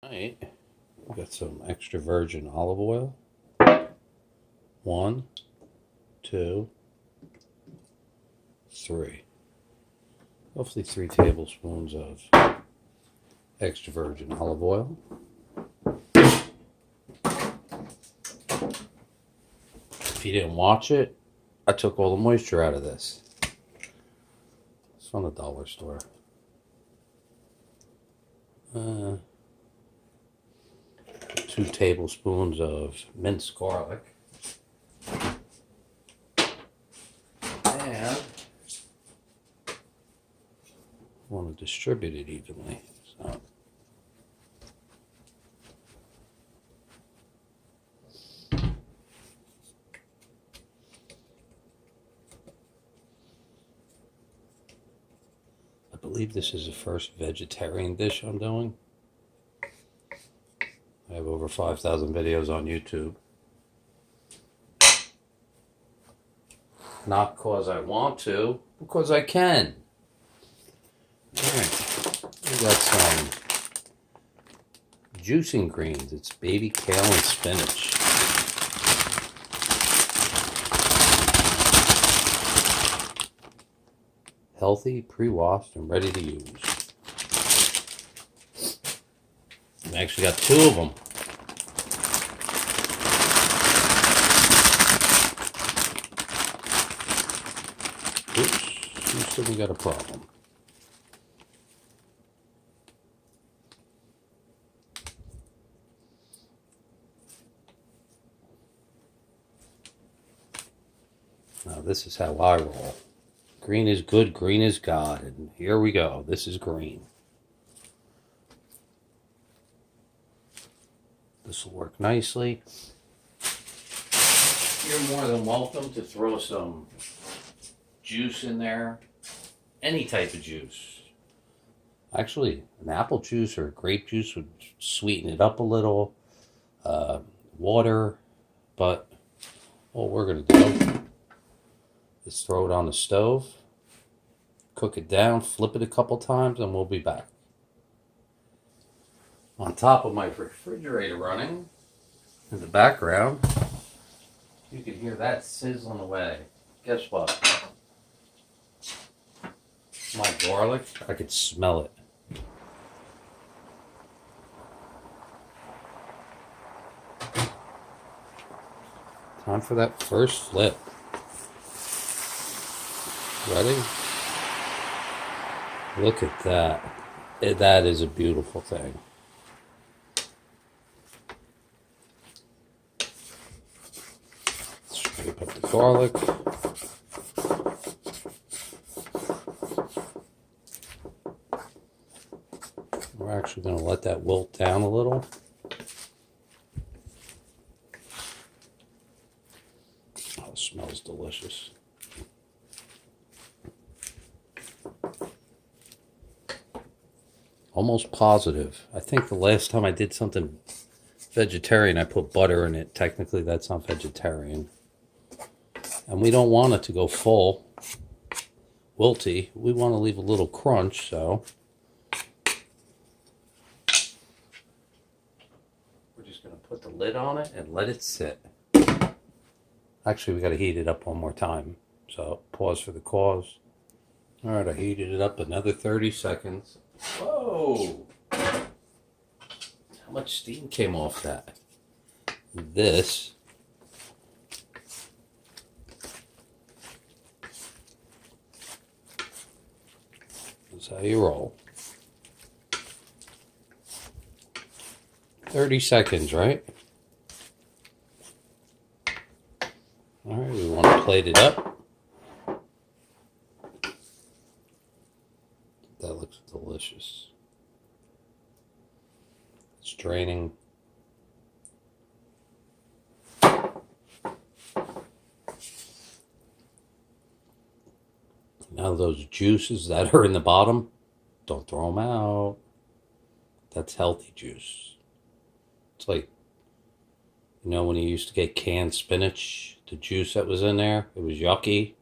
Right, we got some extra virgin olive oil. 1, 2, 3. Roughly 3 tablespoons of extra virgin olive oil. If you didn't watch it, I took all the moisture out of this. It's from the dollar store. 2 tablespoons of minced garlic. And want to distribute it evenly. So I believe this is the first vegetarian dish I'm doing. I have over 5,000 videos on YouTube. Not because I want to, because I can. Alright, we got some juicing greens. It's baby kale and spinach. Healthy, pre-washed, and ready to use. I actually got 2 of them. Oops, looks like we got a problem. Now this is how I roll. Green is good, green is God, and here we go. This is green. This will work nicely. You're more than welcome to throw some juice in there. Any type of juice. Actually, an apple juice or grape juice would sweeten it up a little. Water, but what we're going to do is throw it on the stove, cook it down, flip it a couple times, and we'll be back. On top of my refrigerator running, in the background, you can hear that sizzling away. Guess what? My garlic, I could smell it. Time for that first flip. Ready? Look at that. That is a beautiful thing. Scrape up the garlic. We're actually going to let that wilt down a little. Oh, it smells delicious. Almost positive. I think the last time I did something vegetarian, I put butter in it. Technically, that's not vegetarian. And we don't want it to go full wilty. We want to leave a little crunch, so we're just going to put the lid on it and let it sit. Actually, we got to heat it up one more time. So pause for the cause. All right, I heated it up another 30 seconds. Whoa! How much steam came off that? This is how you roll. 30 seconds, right? All right, we want to plate it up. That looks delicious. It's draining. Now those juices that are in the bottom, don't throw them out. That's healthy juice. It's like, you know, when you used to get canned spinach, the juice that was in there, it was yucky.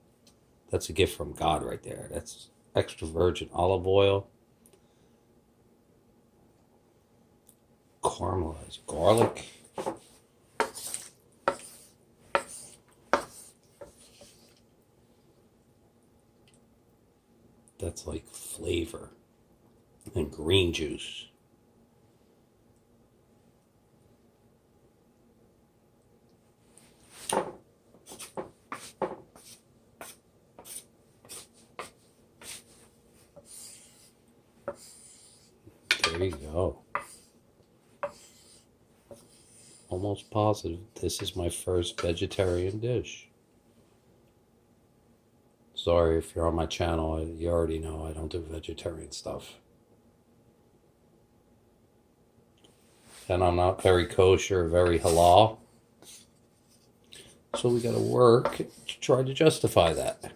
That's a gift from God right there. That's extra virgin olive oil. caramelized garlic. That's like flavor. And green juice. There you go. Almost positive this is my first vegetarian dish. Sorry if you're on my channel, you already know I don't do vegetarian stuff. And I'm not very kosher, very halal. So we gotta work to try to justify that.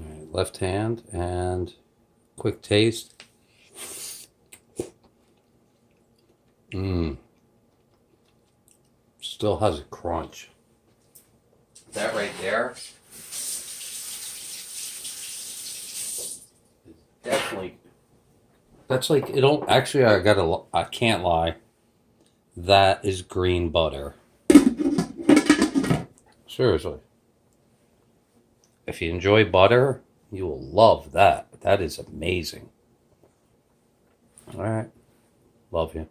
Alright, left hand and quick taste. Still has a crunch. That right there is definitely, that's like, it don't, actually I can't lie. That is green butter. Seriously. If you enjoy butter, you will love that. That is amazing. All right. Love you.